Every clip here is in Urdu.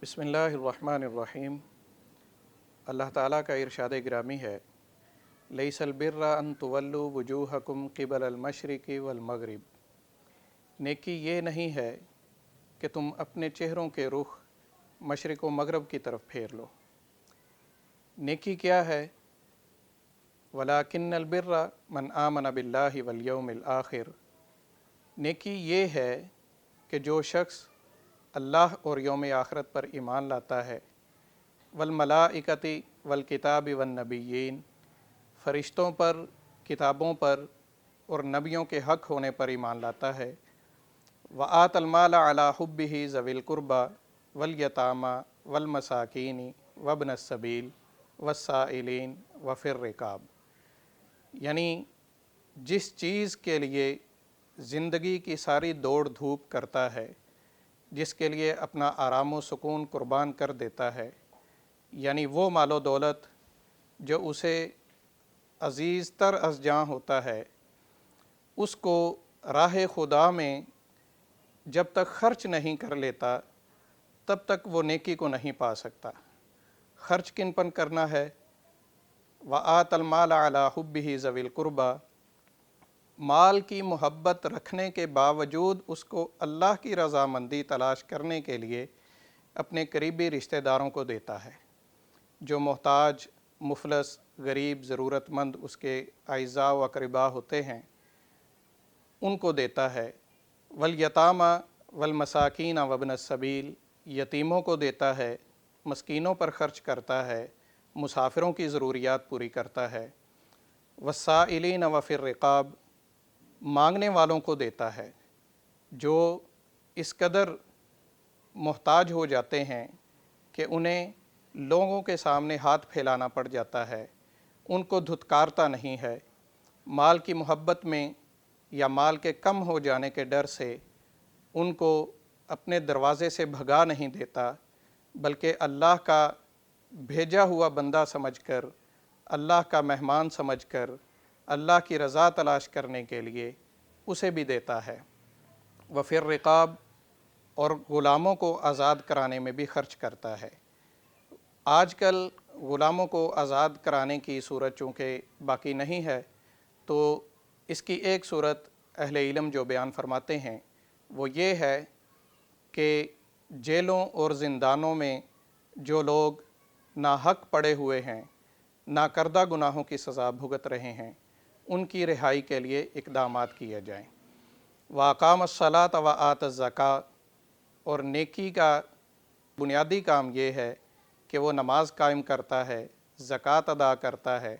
بسم اللہ الرحمن الرحیم۔ اللہ تعالیٰ کا ارشاد گرامی ہے، لیس البر ان تولوا وجوہکم قبل المشرق والمغرب۔ نیکی یہ نہیں ہے کہ تم اپنے چہروں کے رخ مشرق و مغرب کی طرف پھیر لو۔ نیکی کیا ہے؟ وَلَٰكِنَّ الْبِرَّ مَنْ آمَنَ بِاللَّهِ وَالْيَوْمِ الْآخِرِ۔ نیکی یہ ہے کہ جو شخص اللہ اور یوم آخرت پر ایمان لاتا ہے، وَالْمَلَائِكَةِ وَالْكِتَابِ وَالنَّبِيِّينَ، فرشتوں پر، کتابوں پر اور نبیوں کے حق ہونے پر ایمان لاتا ہے، وَآتَ الْمَالَ عَلَىٰ حُبِّهِ ذَوِي الْقُرْبَىٰ وَالْيَتَامَىٰ وَالْمَسَاكِينِ وَابْنَ السَّبِيلِ وَالسَّائِلِينَ وَفِي الرِّقَابِ۔ یعنی جس چیز کے لیے زندگی کی ساری دوڑ دھوپ کرتا ہے، جس کے لیے اپنا آرام و سکون قربان کر دیتا ہے، یعنی وہ مال و دولت جو اسے عزیز تر از جاں ہوتا ہے، اس کو راہ خدا میں جب تک خرچ نہیں کر لیتا تب تک وہ نیکی کو نہیں پا سکتا۔ خرچ کن پر کرنا ہے؟ وَآتَ الْمَالَ عَلَىٰ حُبِّهِ ذَوِي الْقُرْبَىٰ، مال کی محبت رکھنے کے باوجود اس کو اللہ کی رضامندی تلاش کرنے کے لیے اپنے قریبی رشتہ داروں کو دیتا ہے، جو محتاج، مفلس، غریب، ضرورت مند اس کے اعزاء و اقرباء ہوتے ہیں، ان کو دیتا ہے۔ وَالْيَتَامَىٰ وَالْمَسَاكِينَ وَابْنَ السَّبِيلِ، یتیموں کو دیتا ہے، مسکینوں پر خرچ کرتا ہے، مسافروں کی ضروریات پوری کرتا ہے۔ وَالسَّائِلِينَ وَفِي الرِّقَابِ، مانگنے والوں کو دیتا ہے، جو اس قدر محتاج ہو جاتے ہیں کہ انہیں لوگوں کے سامنے ہاتھ پھیلانا پڑ جاتا ہے، ان کو دھتکارتا نہیں ہے، مال کی محبت میں یا مال کے کم ہو جانے کے ڈر سے ان کو اپنے دروازے سے بھگا نہیں دیتا، بلکہ اللہ کا بھیجا ہوا بندہ سمجھ کر، اللہ کا مہمان سمجھ کر، اللہ کی رضا تلاش کرنے کے لیے اسے بھی دیتا ہے۔ وفی الرقاب، اور غلاموں کو آزاد کرانے میں بھی خرچ کرتا ہے۔ آج کل غلاموں کو آزاد کرانے کی صورت چونکہ باقی نہیں ہے، تو اس کی ایک صورت اہل علم جو بیان فرماتے ہیں وہ یہ ہے کہ جیلوں اور زندانوں میں جو لوگ ناحق پڑے ہوئے ہیں، ناکردہ گناہوں کی سزا بھگت رہے ہیں، ان کی رہائی کے لیے اقدامات کیے جائیں۔ وَأَقَامَ الصَّلَاةَ وَآتَ الزَّكَاةَ، اور نیکی کا بنیادی کام یہ ہے کہ وہ نماز قائم کرتا ہے، زکوٰۃ ادا کرتا ہے۔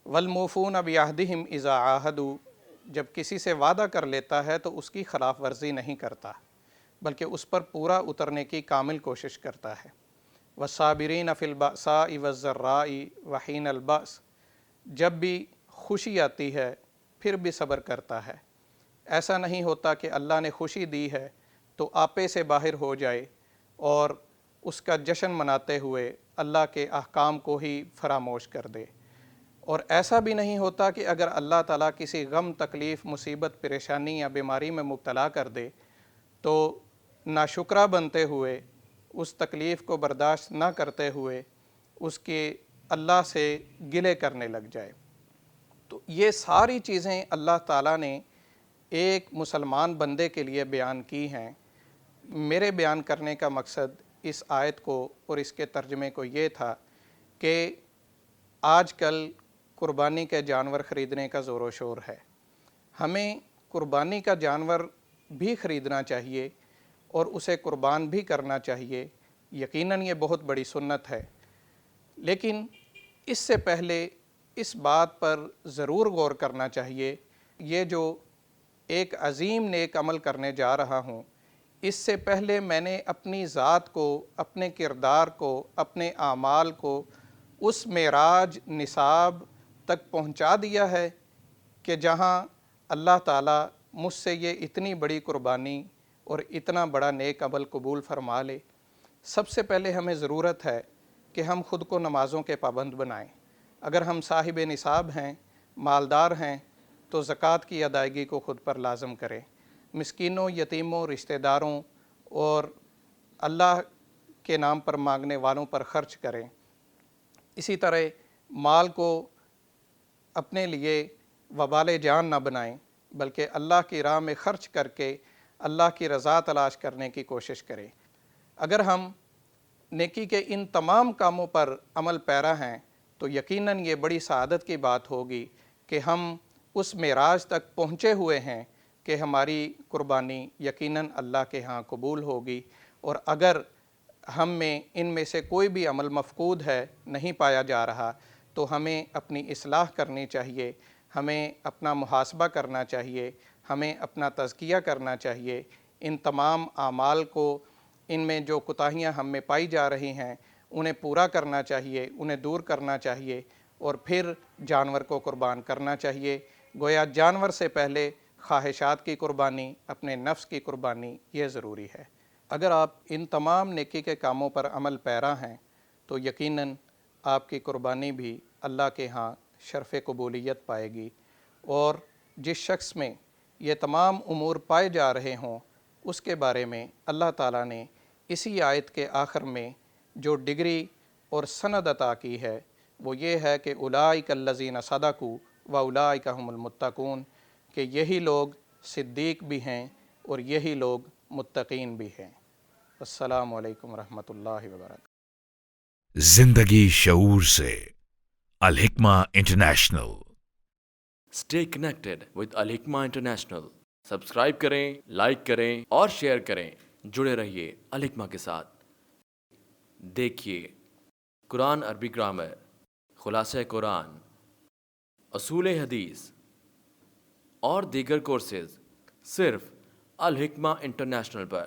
وَالْمُوفُونَ بِعَهْدِهِمْ إِذَا عَاهَدُوا، جب کسی سے وعدہ کر لیتا ہے تو اس کی خلاف ورزی نہیں کرتا، بلکہ اس پر پورا اترنے کی کامل کوشش کرتا ہے۔ وَالصَّابِرِينَ فِي الْبَأْسَاءِ وَالضَّرَّاءِ وَحِينَ الْبَأْسِ، جب بھی خوشی آتی ہے پھر بھی صبر کرتا ہے۔ ایسا نہیں ہوتا کہ اللہ نے خوشی دی ہے تو آپے سے باہر ہو جائے اور اس کا جشن مناتے ہوئے اللہ کے احکام کو ہی فراموش کر دے، اور ایسا بھی نہیں ہوتا کہ اگر اللہ تعالیٰ کسی غم، تکلیف، مصیبت، پریشانی یا بیماری میں مبتلا کر دے تو ناشکرہ بنتے ہوئے، اس تکلیف کو برداشت نہ کرتے ہوئے اس کے اللہ سے گلے کرنے لگ جائے۔ تو یہ ساری چیزیں اللہ تعالیٰ نے ایک مسلمان بندے کے لیے بیان کی ہیں۔ میرے بیان کرنے کا مقصد اس آیت کو اور اس کے ترجمے کو یہ تھا کہ آج کل قربانی کے جانور خریدنے کا زور و شور ہے۔ ہمیں قربانی کا جانور بھی خریدنا چاہیے اور اسے قربان بھی کرنا چاہیے، یقیناً یہ بہت بڑی سنت ہے، لیکن اس سے پہلے اس بات پر ضرور غور کرنا چاہیے، یہ جو ایک عظیم نیک عمل کرنے جا رہا ہوں، اس سے پہلے میں نے اپنی ذات کو، اپنے کردار کو، اپنے اعمال کو اس معراج نصاب تک پہنچا دیا ہے کہ جہاں اللہ تعالیٰ مجھ سے یہ اتنی بڑی قربانی اور اتنا بڑا نیک عمل قبول فرما لے۔ سب سے پہلے ہمیں ضرورت ہے کہ ہم خود کو نمازوں کے پابند بنائیں۔ اگر ہم صاحب نصاب ہیں، مالدار ہیں، تو زکوٰۃ کی ادائیگی کو خود پر لازم کریں۔ مسکینوں، یتیموں، رشتہ داروں اور اللہ کے نام پر مانگنے والوں پر خرچ کریں۔ اسی طرح مال کو اپنے لیے وبال جان نہ بنائیں، بلکہ اللہ کی راہ میں خرچ کر کے اللہ کی رضا تلاش کرنے کی کوشش کریں۔ اگر ہم نیکی کے ان تمام کاموں پر عمل پیرا ہیں تو یقیناً یہ بڑی سعادت کی بات ہوگی کہ ہم اس معراج تک پہنچے ہوئے ہیں کہ ہماری قربانی یقیناً اللہ کے ہاں قبول ہوگی۔ اور اگر ہم میں ان میں سے کوئی بھی عمل مفقود ہے، نہیں پایا جا رہا، تو ہمیں اپنی اصلاح کرنی چاہیے، ہمیں اپنا محاسبہ کرنا چاہیے، ہمیں اپنا تزکیہ کرنا چاہیے۔ ان تمام اعمال کو، ان میں جو کوتاہیاں ہم میں پائی جا رہی ہیں، انہیں پورا کرنا چاہیے، انہیں دور کرنا چاہیے، اور پھر جانور کو قربان کرنا چاہیے۔ گویا جانور سے پہلے خواہشات کی قربانی، اپنے نفس کی قربانی یہ ضروری ہے۔ اگر آپ ان تمام نیکی کے کاموں پر عمل پیرا ہیں تو یقیناً آپ کی قربانی بھی اللہ کے ہاں شرف قبولیت پائے گی، اور جس شخص میں یہ تمام امور پائے جا رہے ہوں اس کے بارے میں اللہ تعالیٰ نے اسی آیت کے آخر میں جو ڈگری اور سند عطا کی ہے وہ یہ ہے کہ اولئک الذین صدقوا واولئک ھم المتقون، کہ یہی لوگ صدیق بھی ہیں اور یہی لوگ متقین بھی ہیں۔ السلام علیکم ورحمۃ اللہ وبرکاتہ۔ زندگی شعور سے، Al Hikmah international. Stay connected with Al Hikmah international. Subscribe کریں، لائک کریں اور شیئر کریں۔ جڑے رہیے الحکمہ کے ساتھ۔ دیکھیے قرآن عربی گرامر، خلاصہ قرآن، اصول حدیث اور دیگر کورسز صرف الحکمہ انٹرنیشنل پر۔